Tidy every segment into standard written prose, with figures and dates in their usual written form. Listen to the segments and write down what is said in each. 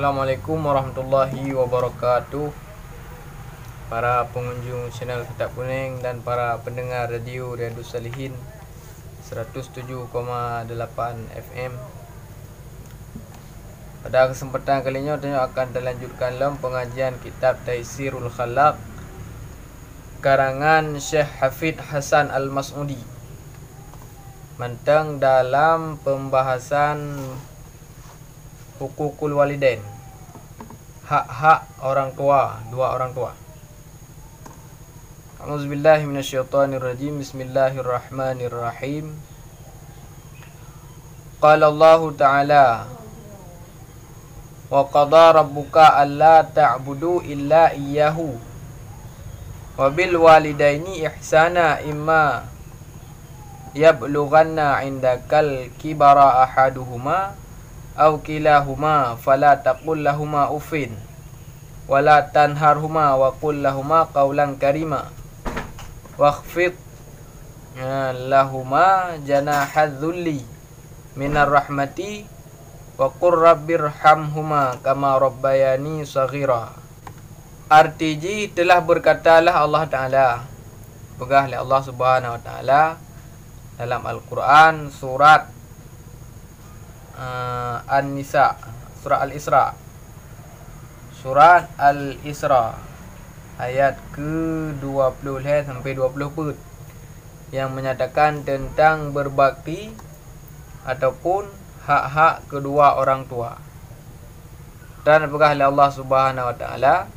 Assalamualaikum warahmatullahi wabarakatuh. Para pengunjung channel Kitab Kuning dan para pendengar radio Riyadhus Salihin 107,8 FM. Pada kesempatan kali ini kita akan dilanjutkan dalam pengajian kitab Taisirul Khalaq karangan Syekh Hafidh Hasan Al-Mas'udi. Mentang dalam pembahasan hukukul walidain, hak-hak orang tua, dua orang tua. A'udzubillahi minasyaitonirrajim. Bismillahirrahmanirrahim. Qala Allah Ta'ala, wa qada rabbuka alla ta'budu illa iyyahu wa bil walidaini ihsana imma yablughanna 'indakal kibara ahaduhuma aw kilahuma fala taqul lahuma uffin wala tanharhuma wa qul lahuma qawlan karima wakhfid lahuma janahadh-dhulli minar rahmati wa qur rabbirhamhuma kama rabbayani shaghira. Artinya telah berkatalah Allah Ta'ala, pegah oleh Allah Subhanahu Wa Ta'ala dalam Al-Quran surat An-Nisa, surah Al-Isra, surat Al-Isra ayat ke-20 sampai 20 yang menyatakan tentang berbakti ataupun hak-hak kedua orang tua. Dan apakah oleh Allah Subhanahu Wa Ta'ala,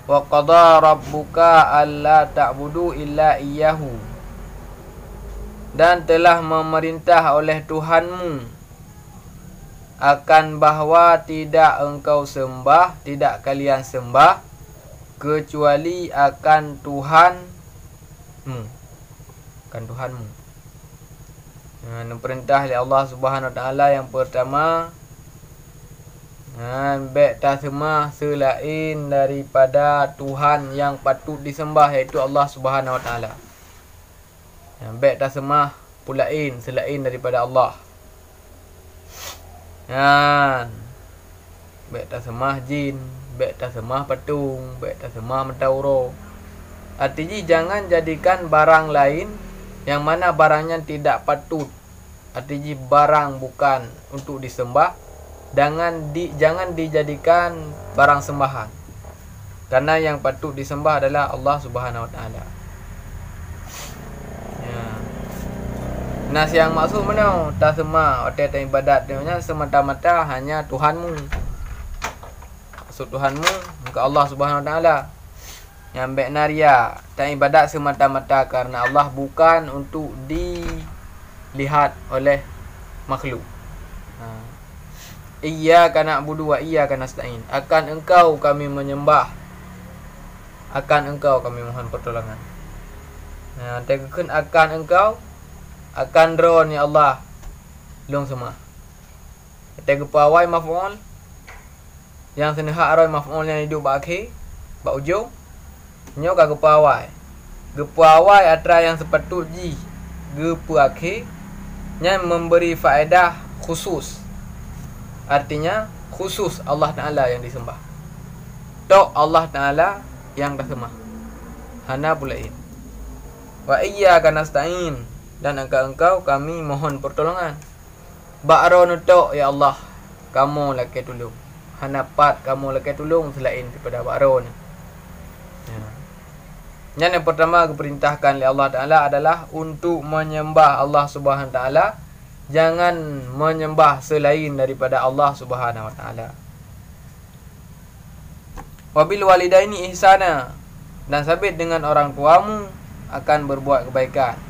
wa qada rabbuka alla ta'budu illa iyyahu, dan telah memerintah oleh Tuhanmu akan bahawa tidak engkau sembah, tidak kalian sembah kecuali akan Tuhanmu, akan Tuhanmu. Perintah oleh Allah Subhanahu Wa Ta'ala yang pertama, baik tak sembah selain daripada Tuhan yang patut disembah, iaitu Allah Subhanahu Wa Ta'ala. Baik tak sembah pulain selain daripada Allah. Baik tak sembah jin, baik tak sembah patung, baik tak sembah mentauro. Artinya jangan jadikan barang lain yang mana barangnya tidak patut, artinya barang bukan untuk disembah, jangan dijadikan barang sembahan. Karena yang patut disembah adalah Allah Subhanahu Wa Ta'ala. Nas yang maksud mana? Tak sembah atau tak ibadat dia semata-mata hanya Tuhanmu. Maksud Tuhanmu muka Allah Subhanahu Wa Ta'ala. Yang baik naria tak ibadat semata-mata karena Allah, bukan untuk dilihat oleh makhluk. Iyyaka na'budu wa iyyaka nasta'in. Akan engkau kami menyembah, akan engkau kami mohon pertolongan. Tekan akan engkau, akan drone ya Allah long semua. Kita gepawai maf'ul yang senha aroi maf'ul yang hidup ba akhir ba ujung nyo ka gepawai. Gepawai atra yang sepatut ji gepu akhir yang memberi faedah khusus. Artinya khusus Allah Ta'ala yang disembah. Tok Allah Ta'ala yang disembah. Hana pulain. Wa iyyaka nasta'in, dan engkau kami mohon pertolongan. Ba'ro nutuk ya Allah, kamu laki tolong. Hanapat kamu laki tolong selain daripada ba'ro ni. Yang pertama diperintahkan oleh Allah Ta'ala adalah untuk menyembah Allah Subhanahu Wa Ta'ala. Jangan menyembah selain daripada Allah Subhanahu Wa Ta'ala. Wabil walidaini ihsana, dan sabit dengan orang tuamu akan berbuat kebaikan.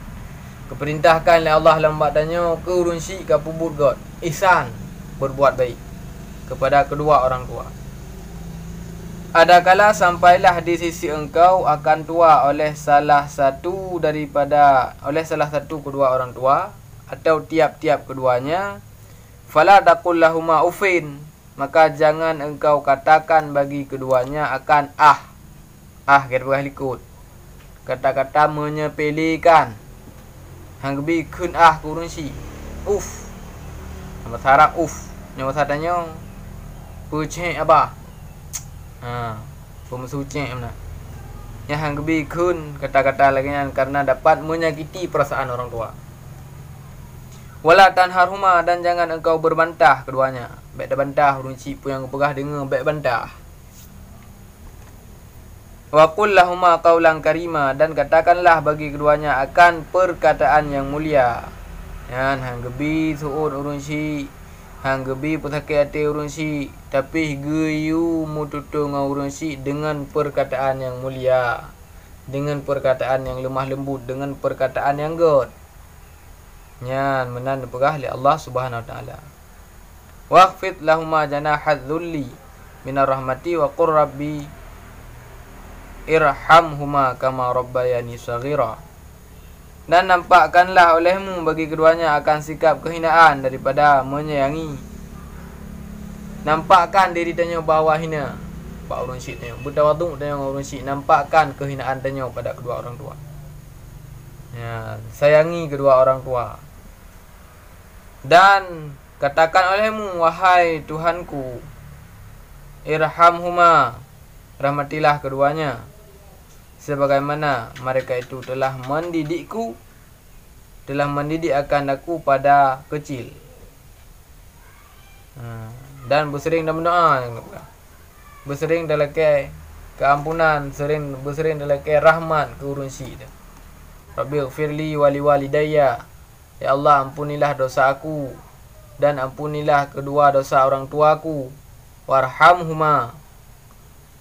Keperintahkan oleh Allah lambatnya keurunsi ke pubut God, ihsan, berbuat baik kepada kedua orang tua. Adakala sampailah di sisi engkau akan tua oleh salah satu kedua orang tua atau tiap-tiap keduanya, fala taqul lahuma uffin, maka jangan engkau katakan bagi keduanya akan kita boleh ikut kata-kata menyepelekan. Hang bi kun kurun si nama sarap nyawa sadanya Pecek apa? Pemesucek mana? Yang hang gebi kun kata-kata lagi karena dapat menyakiti perasaan orang tua. Wala tanharhuma, dan jangan engkau berbantah keduanya. Baik dah bantah urun cik pun yang pegah dengar baik bantah. Wa qul lahuma qaulan karima, dan katakanlah bagi keduanya akan perkataan yang mulia. Yan hang gebi suun urun cik, hang gebi pusake ate urun cik, tapi geyu mututu ngau urun cik dengan perkataan yang mulia, dengan perkataan yang lemah lembut, dengan perkataan yang good. Yan menan pegah li Allah Subhanahu wa taala. Waqfid lahuma janahadz dzulli minar rahmati wa qur rabbi irhamhuma kama rabbayani shaghira. Dan nampakkanlah olehmu bagi keduanya akan sikap kehinaan daripada menyayangi. Nampakkan diri tanya bahawa hina. Pak urun syik tanya bertawaduk tanya urun syik, nampakkan kehinaan tanya pada kedua orang tua. Ya, sayangi kedua orang tua. Dan katakan olehmu, wahai Tuhanku, irhamhuma, rahmatilah keduanya, sebagaimana mereka itu telah mendidikku, telah mendidik akan aku pada kecil. Dan bersering dalam doa, bersering dalam keampunan, bersering dalam rahmat ke urun syik. Rabbighfirli wali walidayya, ya Allah ampunilah dosa aku dan ampunilah kedua dosa orang tuaku. Warhamhuma,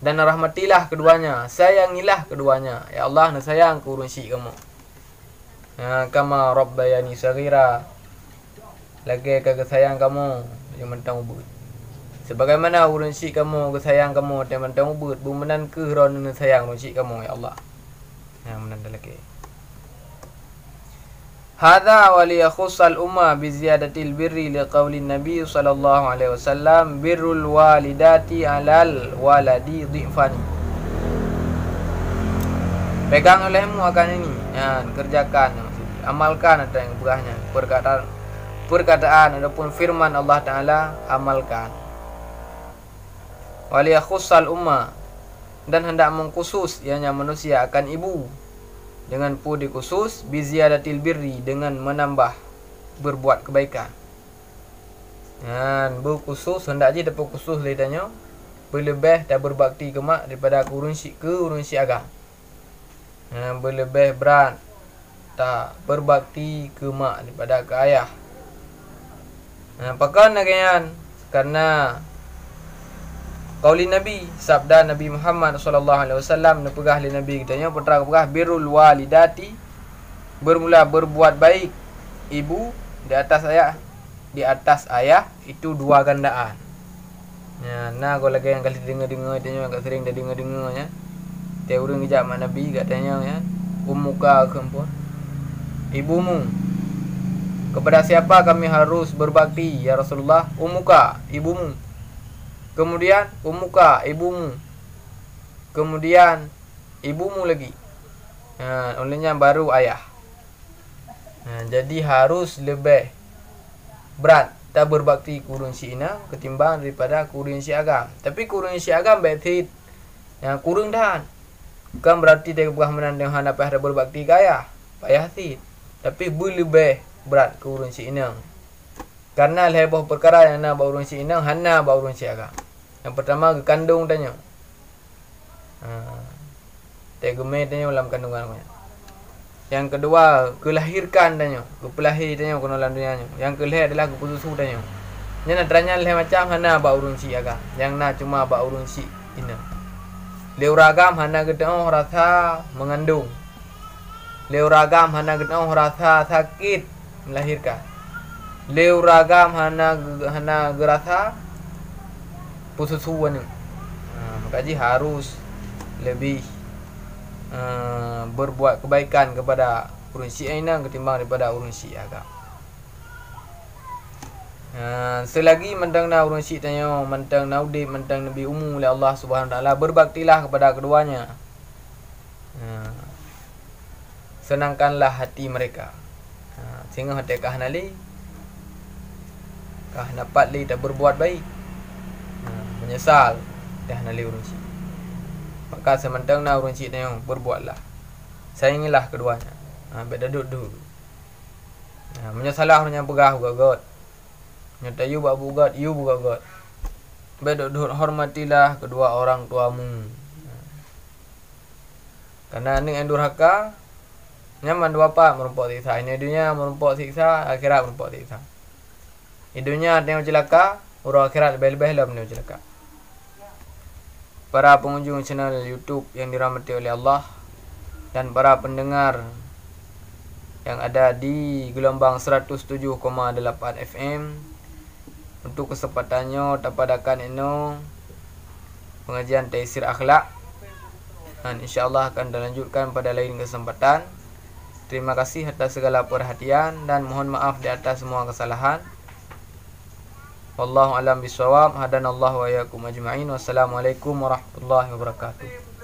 dan rahmatilah keduanya, sayangilah keduanya, ya Allah nak sayang ke urun syik kamu. Kama rabbayani saghira, lagi kagak sayang kamu yang mentang ubud, sebagaimana urun syik kamu ke sayang kamu yang mentang ubud, bumenan ke ron sayang urun syik kamu, ya Allah. Menan lagi. Hadza wa liyakhussal umma bi ziyadatil birri liqaulin nabi sallallahu alaihi wasallam birrul walidati alal waladi dhifani. Pegang olehmu akan ini, kerjakan, amalkan ada yang berahnya, perkataan ataupun firman Allah Taala, amalkan. Wa liyakhussal umma, dan hendak mengkhusus ianya manusia akan ibu dengan pudi khusus biziyadatil birri, dengan menambah berbuat kebaikan. Dan berkhusus hendak je dapat khusus lidahnya berlebih dan berbakti ke mak daripada urun syik ke urun syik agam. Berlebih berat tak berbakti ke mak daripada ke ayah. Pakan nakian karena qauli Nabi, sabda Nabi Muhammad sallallahu alaihi wasallam, nepegah li Nabi katanya putra pegah birrul walidati, bermula berbuat baik ibu di atas ayah itu dua gandaan. Nah kalau lagi yang kali dengar tanya agak sering dah dengar ya. Dia urang kejap mak Nabi katanya ya, ummuka kempun, ibumu. Kepada siapa kami harus berbakti ya Rasulullah? Ummuka, ibumu. Kemudian ummuka, ibumu. Kemudian ibumu lagi. Olehnya baru ayah. Jadi harus lebih berat tak berbakti kurun syik ina ketimbang daripada kurun syik agam. Tapi kurun syik agam baik yang kurung dah. Bukan berarti dia bukan menandang hendak pada berbakti ke ayah. Payah tid. Tapi lebih berat kurun syik ina. Karena lebih perkara yang nak baurun syik ina, hana baurun syik agam. Yang pertama ke kandung tanya. Tegeme tanya dalam kandungan. Yang kedua kelahirkan tanya, ke pelahir tanya kono dalam dunia. Yang kelih adalah ke pususu tanya. Nya nak tanya leh macam hana ba urun syik aga. Yang nak cuma ba urun syik ina. Leuragam hana gedong rasa mengandung. Leuragam hana gedong rasa sakit melahirkan. Leuragam hana gerasa pususuan. Maka harus lebih berbuat kebaikan kepada urun syik ina ketimbang daripada urun syik agam. Selagi mentang na urun syik tanya, mentang na udip, mentang nabi umum oleh Allah Subhanahu wa taala, berbaktilah kepada keduanya. Senangkanlah hati mereka. Sehingga hati kah nali kah dapat li tak berbuat baik. menyesal dah nali urun cik. Maka sementang na urun cik tengok berbuatlah, sayangilah keduanya. Beda duduk. Menyesalah orang yang pegah ugat. Nyata you babu ugat, you buka ugat. Beda duduk, hormatilah kedua orang tuamu. Karena ini yang durhaka nyaman dua apa merumpok siksa. Ini dunia merumpok siksa, akhirat merumpok siksa. Di dunia tengok celaka, urang akhirat lebih-lebih lah tengok celaka. Para pengunjung channel YouTube yang dirahmati oleh Allah dan para pendengar yang ada di gelombang 107,8 FM, untuk kesempatannya tapadakan ino pengajian Taisir Akhlak, dan insyaallah akan dilanjutkan pada lain kesempatan. Terima kasih atas segala perhatian dan mohon maaf di atas semua kesalahan. Wallahu alam bisawab. Hadanallahu wa iyyakum ajma'in. Wassalamualaikum warahmatullahi wabarakatuh.